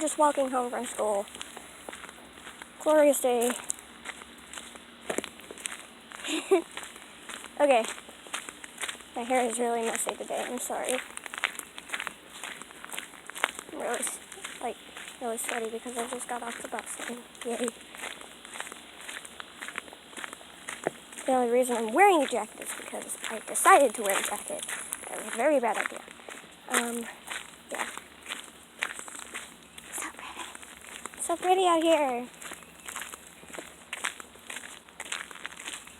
just walking home from school. Glorious day. Okay. My hair is really messy today, I'm sorry. I'm really sweaty because I just got off the bus and yay. The only reason I'm wearing a jacket is because I decided to wear a jacket. That was a very bad idea. Yeah. So pretty. So pretty out here.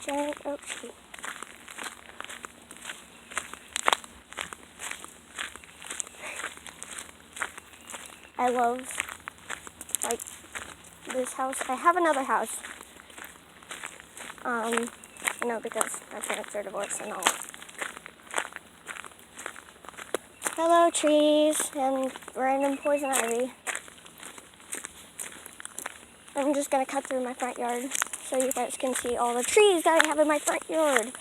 Giant oak tree. I love, like, this house. I have another house. You know, because my parents are divorced and all. Hello, trees and random poison ivy. I'm just gonna cut through my front yard so you guys can see all the trees that I have in my front yard.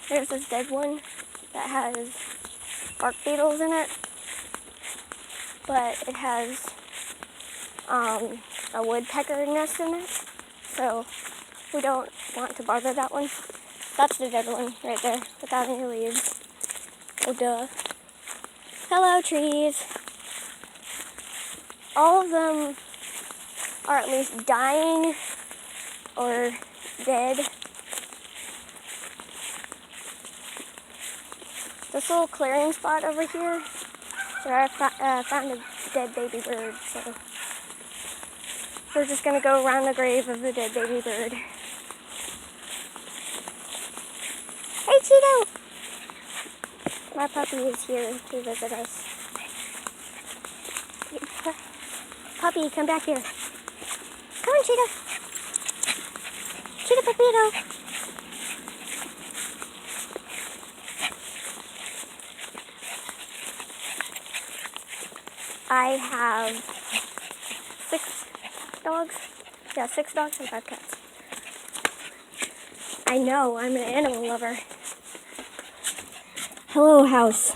There's this dead one that has bark beetles in it, but it has a woodpecker nest in it, so we don't want to bother that one. That's the dead one right there without any leaves. Oh duh. Hello, trees. All of them are at least dying or dead. This little clearing spot over here, where I found a dead baby bird, so we're just gonna go around the grave of the dead baby bird. Hey, Cheeto! My puppy is here to visit us. Puppy, come back here. Come on, Cheetah. Cheetah Pepito. I have 6 dogs. Yeah, 6 dogs and 5 cats. I know, I'm an animal lover. Hello, house.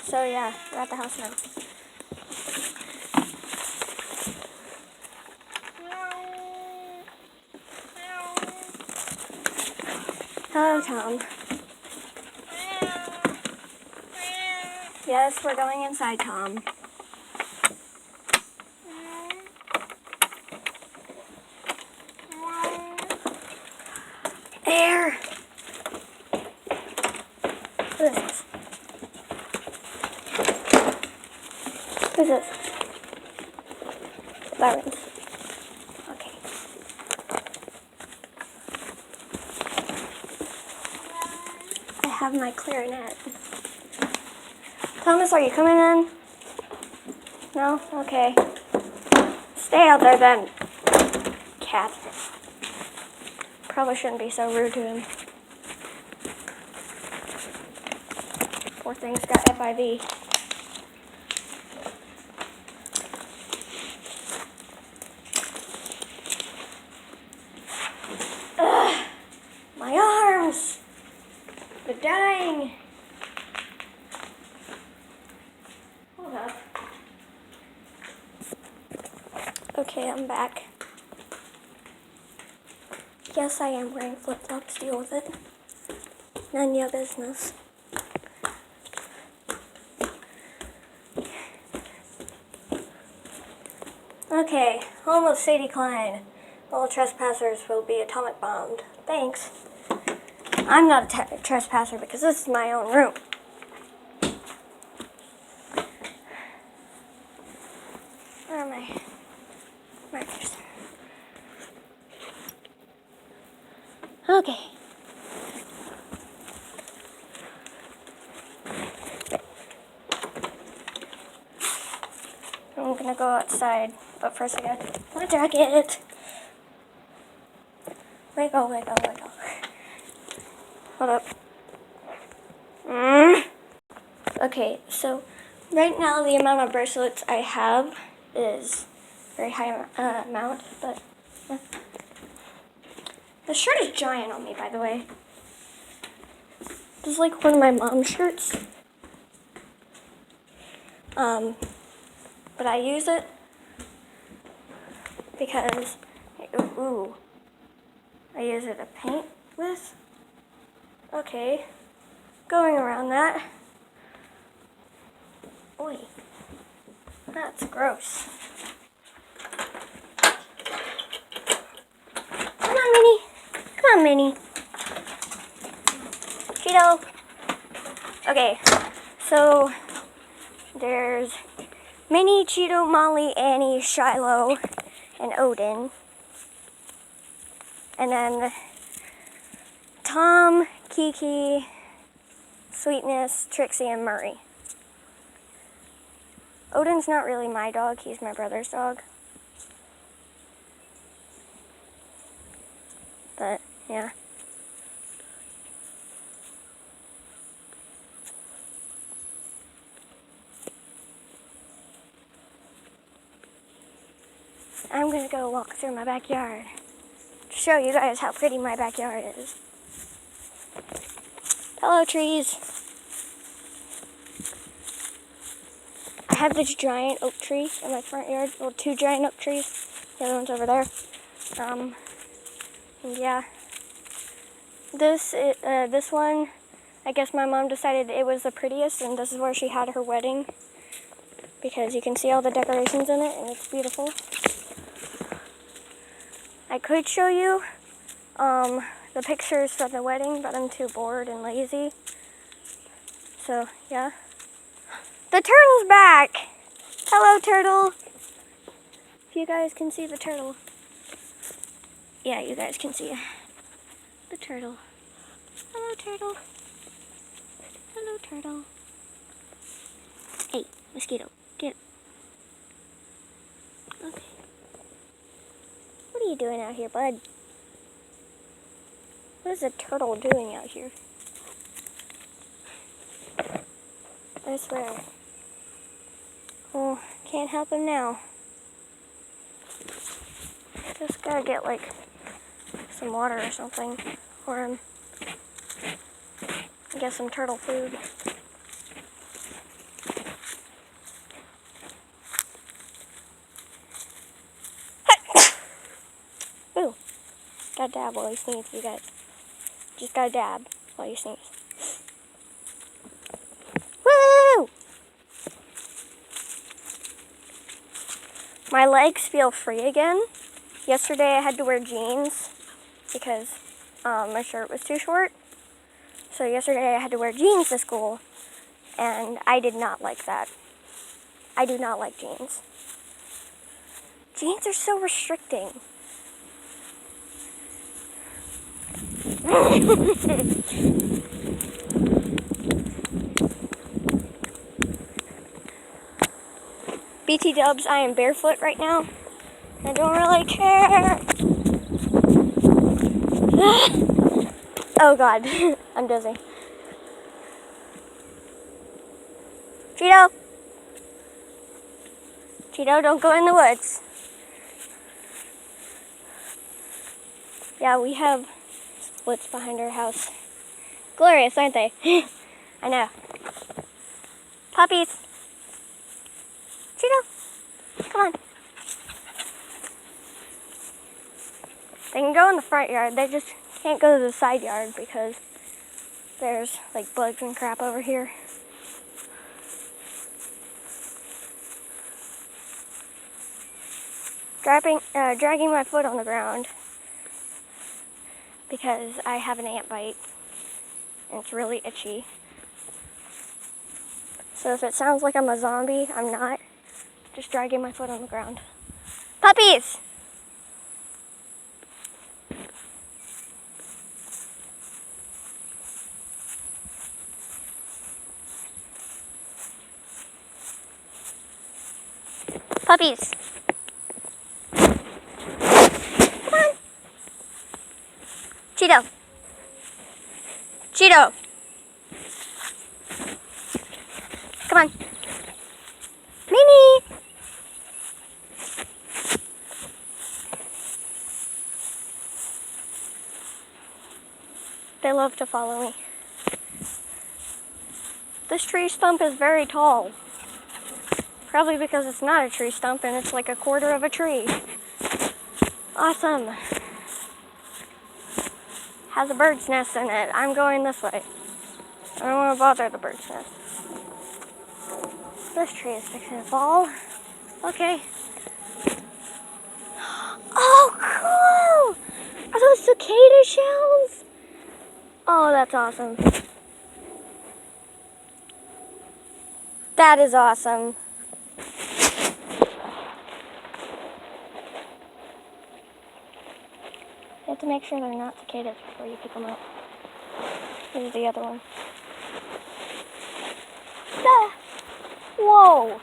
So yeah, we're at the house now. Hello, Tom. Yes, we're going inside, Tom. Air! What is this? Who's this? Sirens. Okay. I have my clarinet. Thomas, are you coming in? No? Okay. Stay out there then, cat. Probably shouldn't be so rude to him. Poor thing's got FIV. Ugh, my arms! They're dying. Hold up. Okay, I'm back. Yes, I am wearing flip-flops. Deal with it. None of your business. Okay, home of Sadie Klein. All trespassers will be atomic bombed. Thanks. I'm not a trespasser because this is my own room. Where are my markers? Okay. I'm gonna go outside, but first I got my jacket. Wiggle, wiggle, wiggle. Hold up. Okay, so right now the amount of bracelets I have is very high amount, but the shirt is giant on me, by the way. This is like one of my mom's shirts. But I use it because, ooh, I use it to paint with. Okay, going around that. Oy, that's gross. Come on, Minnie. Come on, Minnie. Cheeto. Okay, so there's Minnie, Cheeto, Molly, Annie, Shiloh, and Odin. And then Tom, Kiki, Sweetness, Trixie, and Murray. Odin's not really my dog, he's my brother's dog. But, yeah. I'm gonna go walk through my backyard to show you guys how pretty my backyard is. Hello, trees. I have this giant oak tree in my front yard. Well, 2 giant oak trees. The other one's over there. And yeah. This one, I guess my mom decided it was the prettiest, and this is where she had her wedding. Because you can see all the decorations in it, and it's beautiful. I could show you the pictures from the wedding, but I'm too bored and lazy. So, yeah. The turtle's back! Hello, turtle! If you guys can see the turtle. Yeah, you guys can see the turtle. Hello, turtle. Hello, turtle. Hey, mosquito, get it. Okay. What are you doing out here, bud? What is a turtle doing out here? I swear. Oh, can't help him now. Just gotta get, like, some water or something for him. Get some turtle food. Ooh, gotta dab while you sneeze, you guys. Just gotta dab while you sneeze. Woo! My legs feel free again. Yesterday I had to wear jeans because my shirt was too short. So yesterday I had to wear jeans to school, and I did not like that. I do not like jeans. Jeans are so restricting. BT dubs, I am barefoot right now. I don't really care. Oh God, I'm dizzy. Cheeto! Cheeto, don't go in the woods. Yeah, we have woods behind our house. Glorious, aren't they? I know. Puppies. Cheeto, come on. They can go in the front yard. They just can't go to the side yard because there's like bugs and crap over here. Dragging my foot on the ground because I have an ant bite and it's really itchy. So if it sounds like I'm a zombie, I'm not. Just dragging my foot on the ground. Puppies! Puppies! Come on! Cheeto! Cheeto! Come on! Mimi! They love to follow me. This tree stump is very tall. Probably because it's not a tree stump and it's like a quarter of a tree. Awesome. Has a bird's nest in it. I'm going this way. I don't want to bother the bird's nest. This tree is fixing to fall. Okay. Oh, cool! Are those cicada shells? Oh, that's awesome. That is awesome. You have to make sure they're not cicadas before you pick them up. Here's the other one. Ah! Whoa!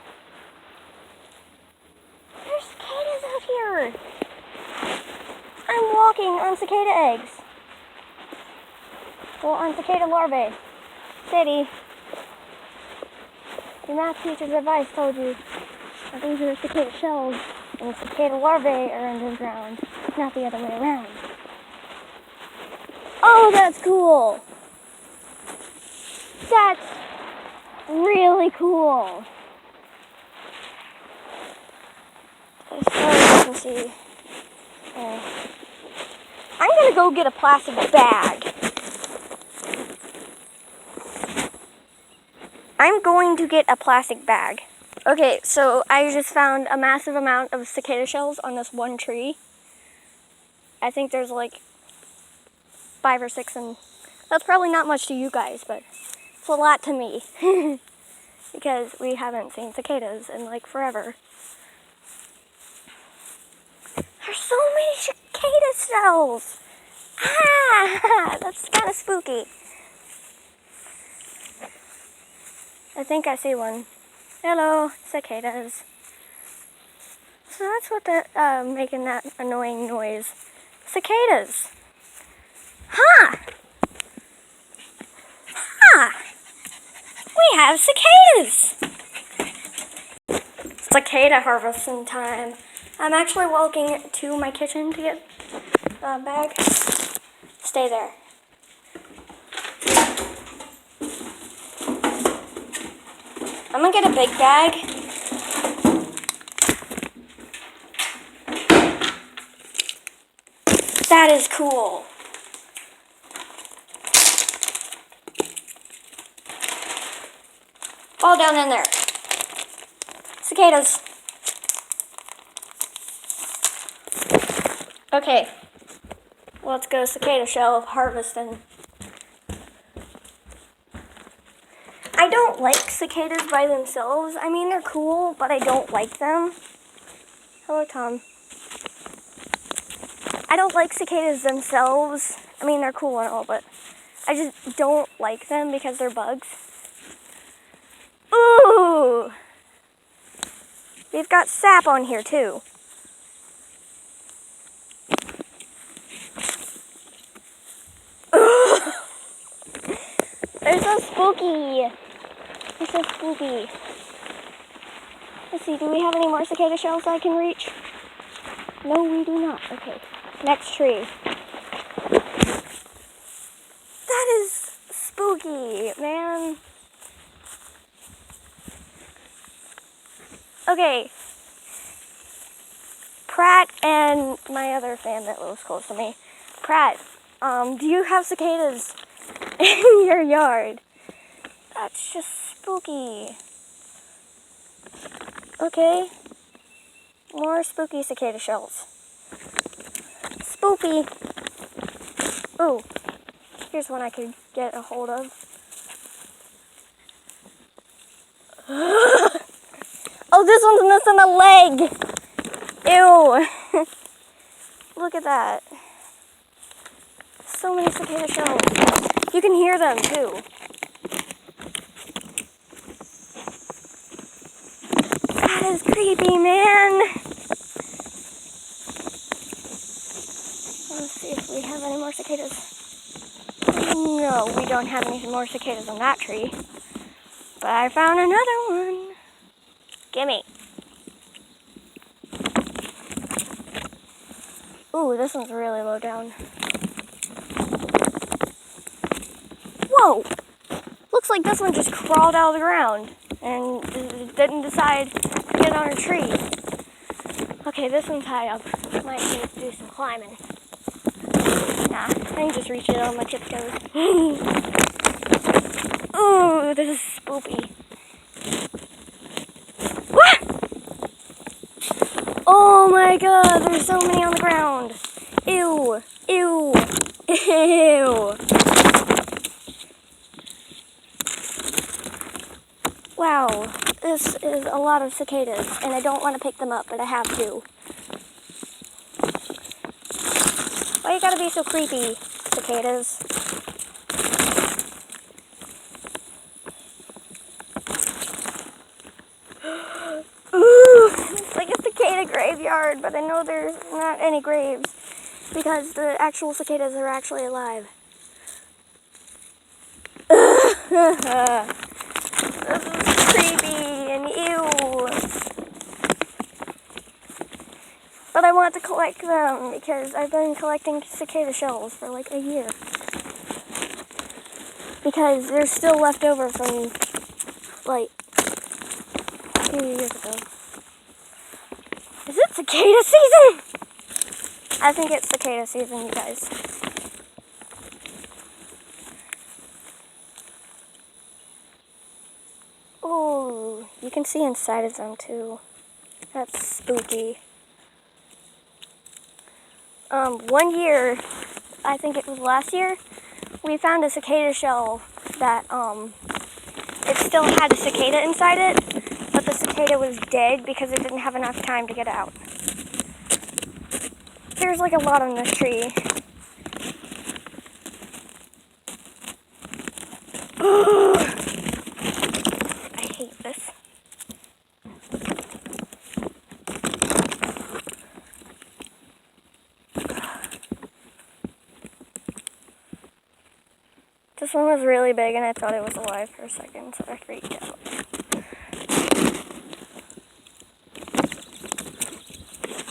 There's cicadas out here! I'm walking on cicada eggs. Well, on cicada larvae. City. Your math teacher's advice told you that these are cicada shells and cicada larvae are underground, not the other way around. Oh, that's cool! That's really cool. So you can see. I'm gonna go get a plastic bag. I'm going to get a plastic bag. Okay, so I just found a massive amount of cicada shells on this one tree. I think there's like 5 or 6, and that's probably not much to you guys, but it's a lot to me. Because we haven't seen cicadas in like forever. There's so many cicada shells! Ah! That's kind of spooky. I think I see one. Hello, cicadas. So that's what that making that annoying noise. Cicadas. Huh! Huh! We have cicadas! Cicada harvesting time. I'm actually walking to my kitchen to get a bag. Stay there. I'm gonna get a big bag. That is cool. Fall down in there. Cicadas. Okay. Let's go cicada shell harvesting. I don't like cicadas by themselves. I mean, they're cool, but I don't like them. Hello, Tom. I don't like cicadas themselves. I mean, they're cool and all, but I just don't like them because they're bugs. Ooh! We've got sap on here, too. They're so spooky. They're so spooky. Let's see, do we have any more cicada shells I can reach? No, we do not. Okay, next tree. That is spooky, man. Okay. Pratt and my other fan that lives close to me. Pratt, do you have cicadas in your yard? That's just spooky. Okay. More spooky cicada shells. Spooky. Ooh. Here's one I could get a hold of. Oh, this one's missing a leg. Ew. Look at that. So many cicada shells. You can hear them too. That is creepy, man. Let's see if we have any more cicadas. No, we don't have any more cicadas on that tree. But I found another one. Gimme. Ooh, this one's really low down. Whoa! Looks like this one just crawled out of the ground. and didn't decide to get on a tree. Okay, this one's high up. Might need to do some climbing. Nah, I can just reach it on my tiptoes. Ooh, this is spoopy. Oh my god, there's so many on the ground. Ew, ew, ew. Wow, this is a lot of cicadas, and I don't want to pick them up, but I have to. Why you gotta be so creepy, cicadas? Ooh, it's like a cicada graveyard, but I know there's not any graves because the actual cicadas are actually alive. This is creepy and ew. But I want to collect them because I've been collecting cicada shells for like a year. Because they're still left over from like a few years ago. Is it cicada season? I think it's cicada season, you guys. Oh, you can see inside of them too. That's spooky. 1 year, I think it was last year, we found a cicada shell that, it still had a cicada inside it, but the cicada was dead because it didn't have enough time to get out. There's like a lot on this tree. I hate this. This one was really big and I thought it was alive for a second, so I freaked out.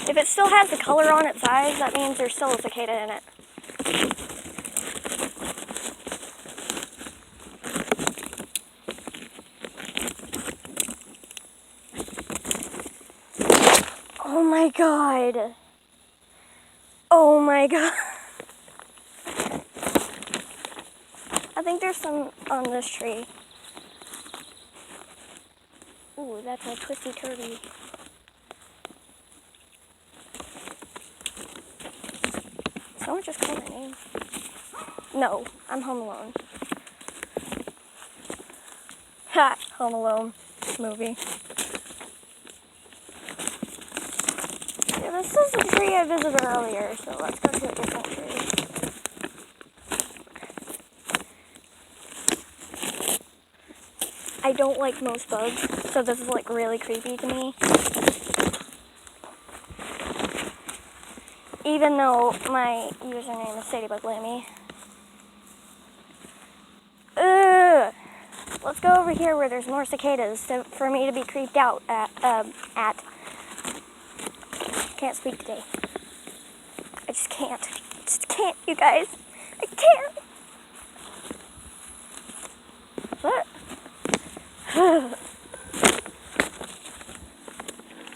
If it still has the color on its eyes, that means there's still a cicada in it. Oh my god. Oh my god. I think there's some on this tree. Ooh, that's a twisty turvy. Someone just called my name. No, I'm home alone. Ha! Home Alone movie. Yeah, this is the tree I visited earlier, so let's go to a different tree. I don't like most bugs, so this is like really creepy to me. Even though my username is Sadybug Lammy. Ugh! Let's go over here where there's more cicadas for me to be creeped out at. Can't speak today. I just can't. I just can't, you guys. I can't. What?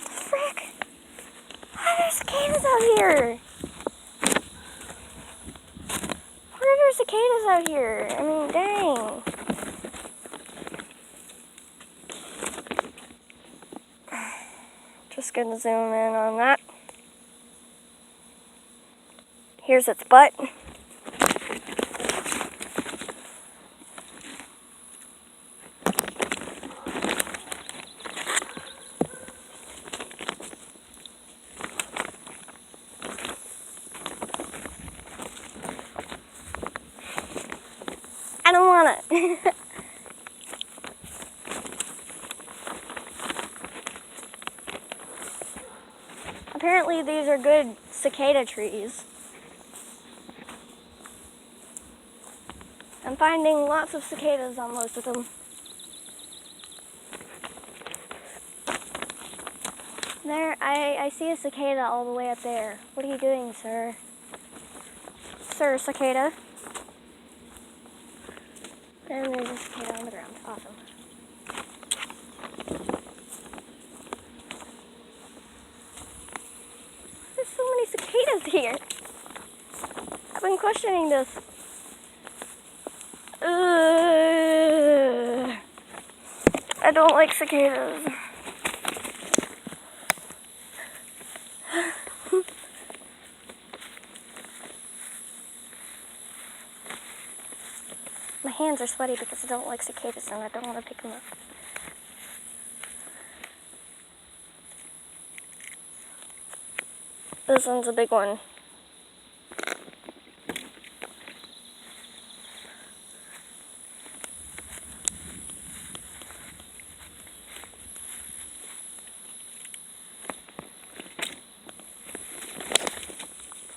Frick! Why are there cicadas out here? Why are there cicadas out here? I mean, dang. Just gonna zoom in on that. Here's its butt. I don't want it. Apparently these are good cicada trees. I'm finding lots of cicadas on most of them. There, I see a cicada all the way up there. What are you doing, sir? Sir cicada. And there's a cicada on the ground. Awesome. There's so many cicadas here. I've been questioning this. I don't like cicadas. My hands are sweaty because I don't like cicadas and I don't want to pick them up. This one's a big one.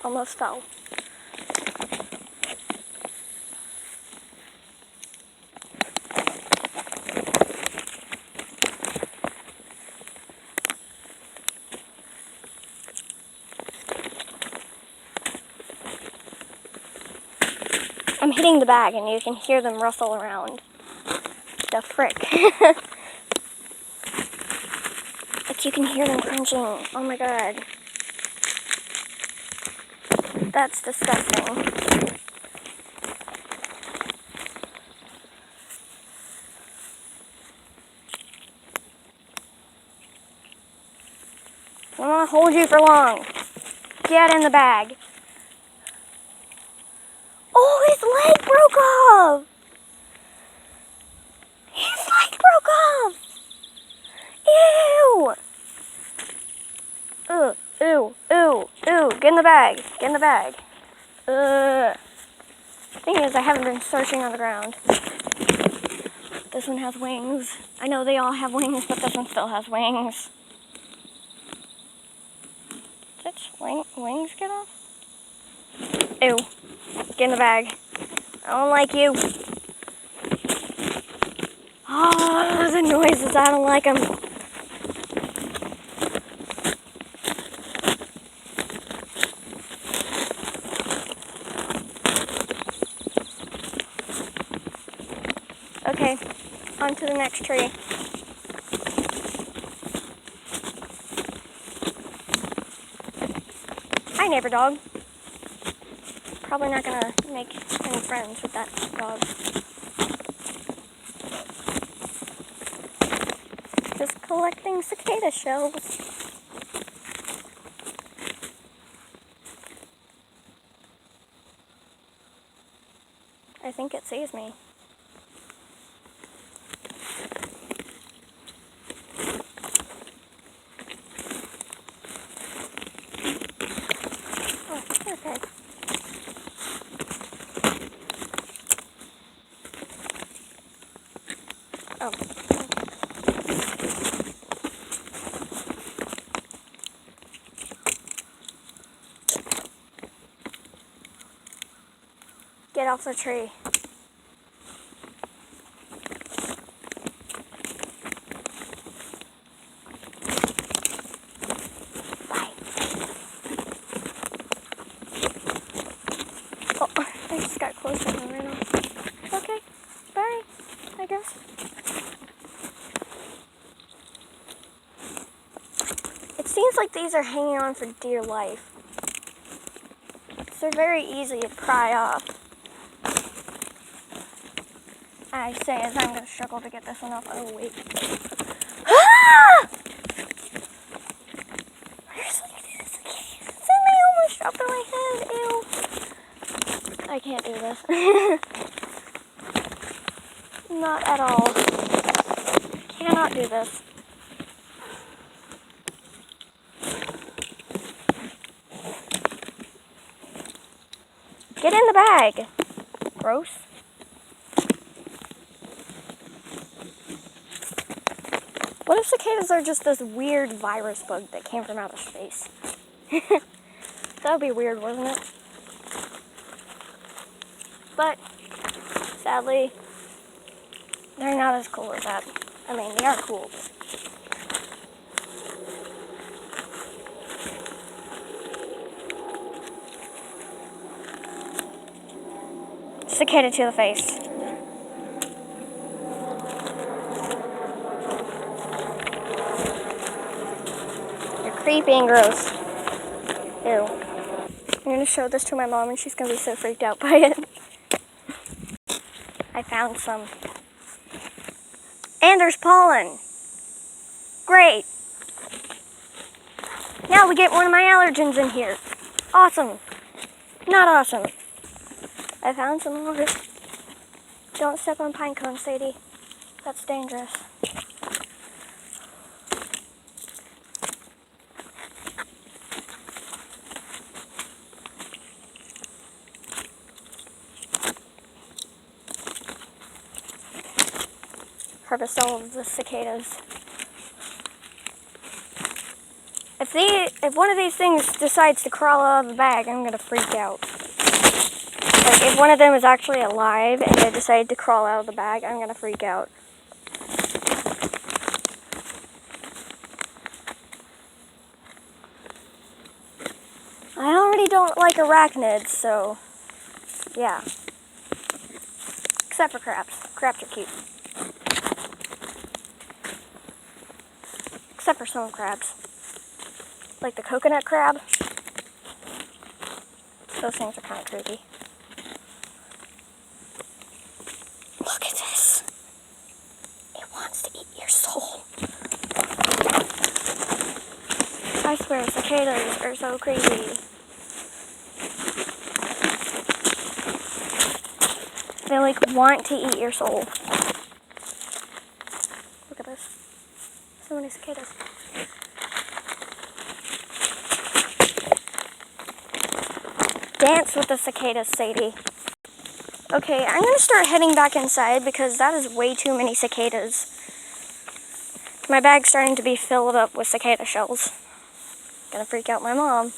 Almost fell. I'm hitting the bag and you can hear them rustle around. The frick. Like you can hear them crunching. Oh my god. That's disgusting. I don't want to hold you for long. Get in the bag. Oh, his leg broke off! His leg broke off! Ew! Ew, ew, ew. Get in the bag. Get in the bag. Thing is, I haven't been searching on the ground. This one has wings. I know they all have wings, but this one still has wings. Did its wings get off? Ew. Get in the bag. I don't like you. Oh, the noises. I don't like them. Okay, on to the next tree. Hi, neighbor dog. Probably not gonna make any friends with that dog. Just collecting cicada shells. I think it sees me. Oh, okay. Oh. Get off the tree. Bye. Oh, I just got closer and ran off. Okay, bye, I guess. It seems like these are hanging on for dear life. They're very easy to pry off. I say as I'm going to struggle to get this one off. Oh, wait. Ah! Where's this? Somebody almost dropped on my head. Ew. I can't do this. Not at all. Cannot do this. Get in the bag. Gross. What if cicadas are just this weird virus bug that came from outer space? That would be weird, wouldn't it? But, sadly, they're not as cool as that. I mean, they are cool. Cicada to the face. creepy and gross. Ew. I'm gonna show this to my mom and she's gonna be so freaked out by it. I found some. And there's pollen. Great. Now we get one of my allergens in here. Awesome. Not awesome. I found some more. Don't step on pine cones, Sadie. That's dangerous. Harvest all of the cicadas. If one of these things decides to crawl out of the bag, I'm gonna freak out. Like, if one of them is actually alive and they decide to crawl out of the bag, I'm gonna freak out. I already don't like arachnids, so yeah. Except for crabs. Crabs are cute. Except for some crabs. Like the coconut crab. Those things are kind of creepy. Look at this. It wants to eat your soul. I swear, cicadas are so creepy. They like want to eat your soul. Look at this. So many cicadas. Dance with the cicadas, Sadie. Okay, I'm gonna start heading back inside because that is way too many cicadas. My bag's starting to be filled up with cicada shells. Gonna freak out my mom.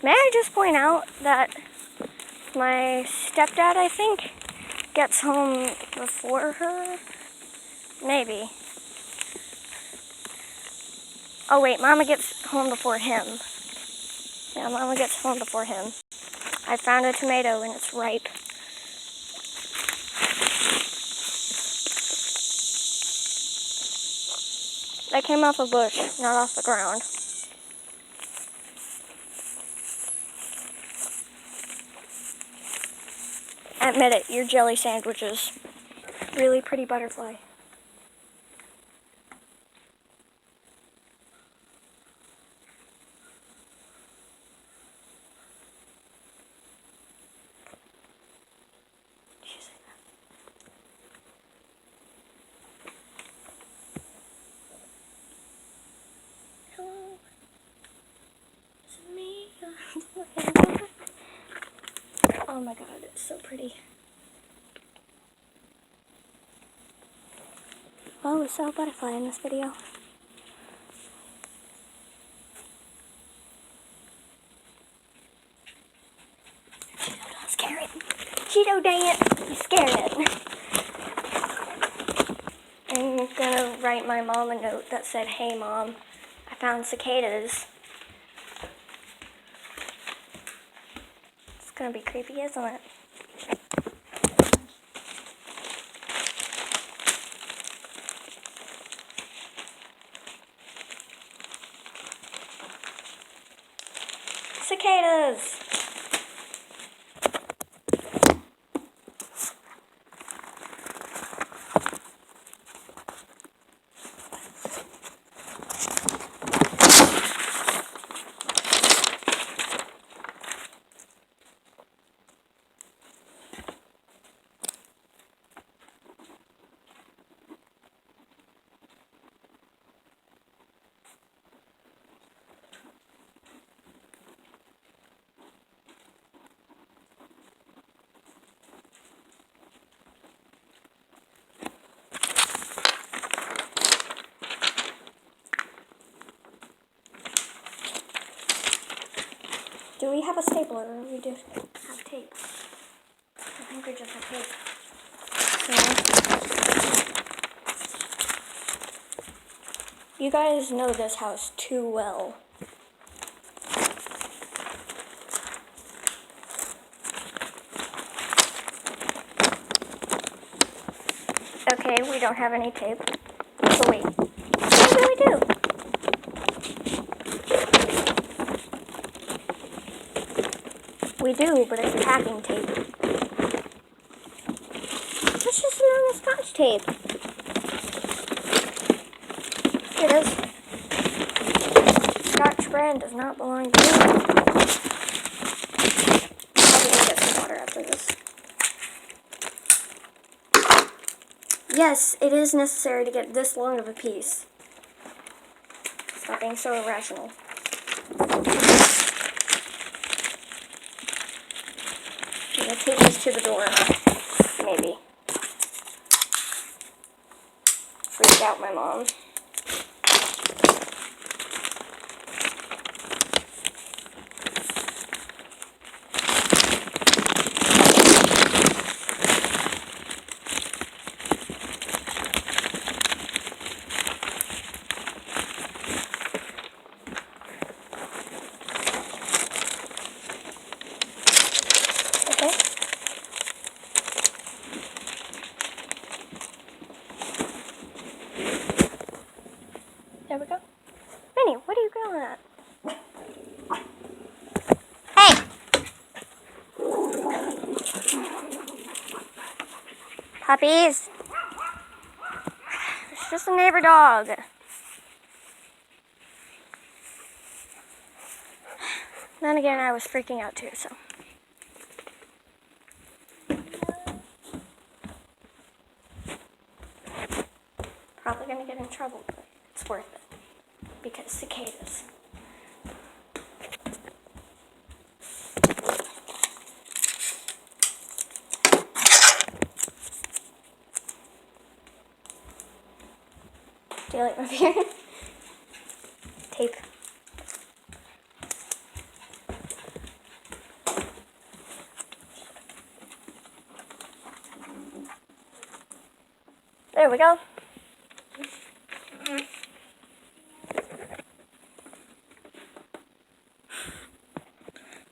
May I just point out that my stepdad, I think, gets home before her? Maybe. Oh wait, Mama gets home before him. Yeah, Mama gets home before him. I found a tomato and it's ripe. That came off a bush, not off the ground. Admit it, your jelly sandwich is really pretty butterfly. Hello, it's me. Oh my god, it's so pretty. Well, we saw a butterfly in this video. Cheeto, don't scare it. Cheeto, dang it, you scared it. I'm gonna write my mom a note that said, "Hey Mom, I found cicadas." It's gonna be creepy, isn't it? Cicadas! Do we have a stapler or we just have tape? I think we just have tape. So, you guys know this house too well. Okay, we don't have any tape. So wait, maybe we do. We do, but it's packing tape. Let's just use Scotch tape. Here it is. Scotch brand does not belong to me. Probably gonna get some water after this. Yes, it is necessary to get this long of a piece. Stop being so irrational. I'm gonna take this to the door. Maybe. Freak out my mom. Okay. There we go. Minnie, what are you going at? Hey! Puppies! It's just a neighbor dog. Then again, I was freaking out too, so. Probably gonna get in trouble, but it's worth it. Because cicadas. Do you like my beard? Tape. There we go.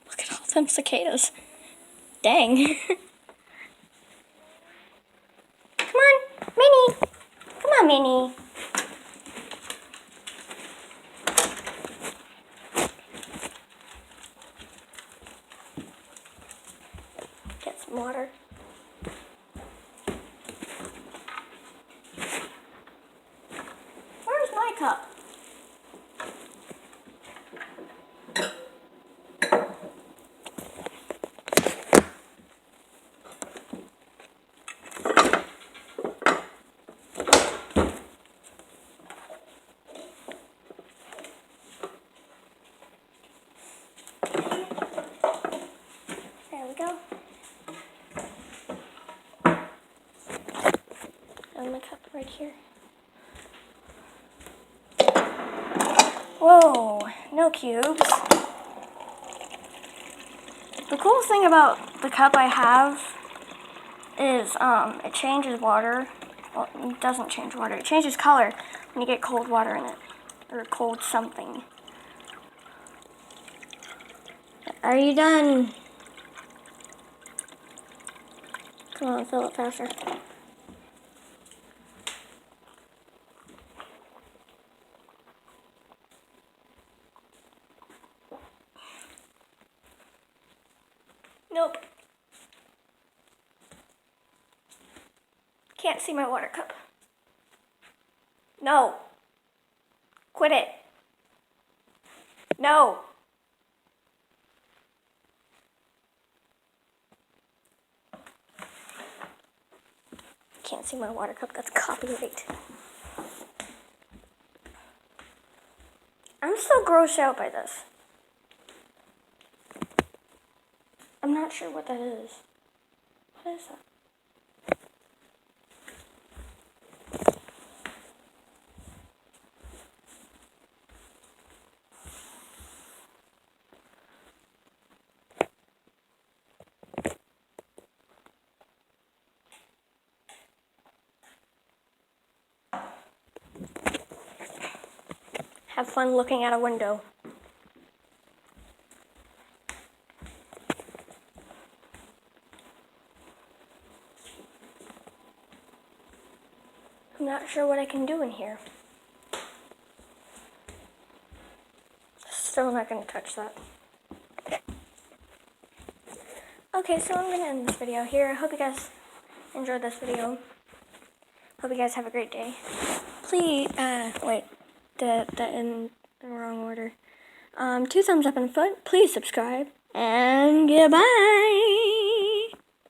Look at all them cicadas. Dang. Come on, Minnie. Come on, Minnie. Get some water. Where's my cup? There we go. And the cup right here. Whoa, no cubes. The cool thing about the cup I have is it changes water. Well, it doesn't change water. It changes color when you get cold water in it. Or cold something. Are you done? Come on, fill it faster. Nope. Can't see my water cup. No. Quit it. No. Can't see my water cup. That's copyright. I'm so grossed out by this. I'm not sure what that is. What is that? Have fun looking out a window. I'm not sure what I can do in here. Still not going to touch that. Okay, so I'm going to end this video here. I hope you guys enjoyed this video. Hope you guys have a great day. Please, wait, in the wrong order. 2 thumbs up and a foot. Please subscribe. And goodbye.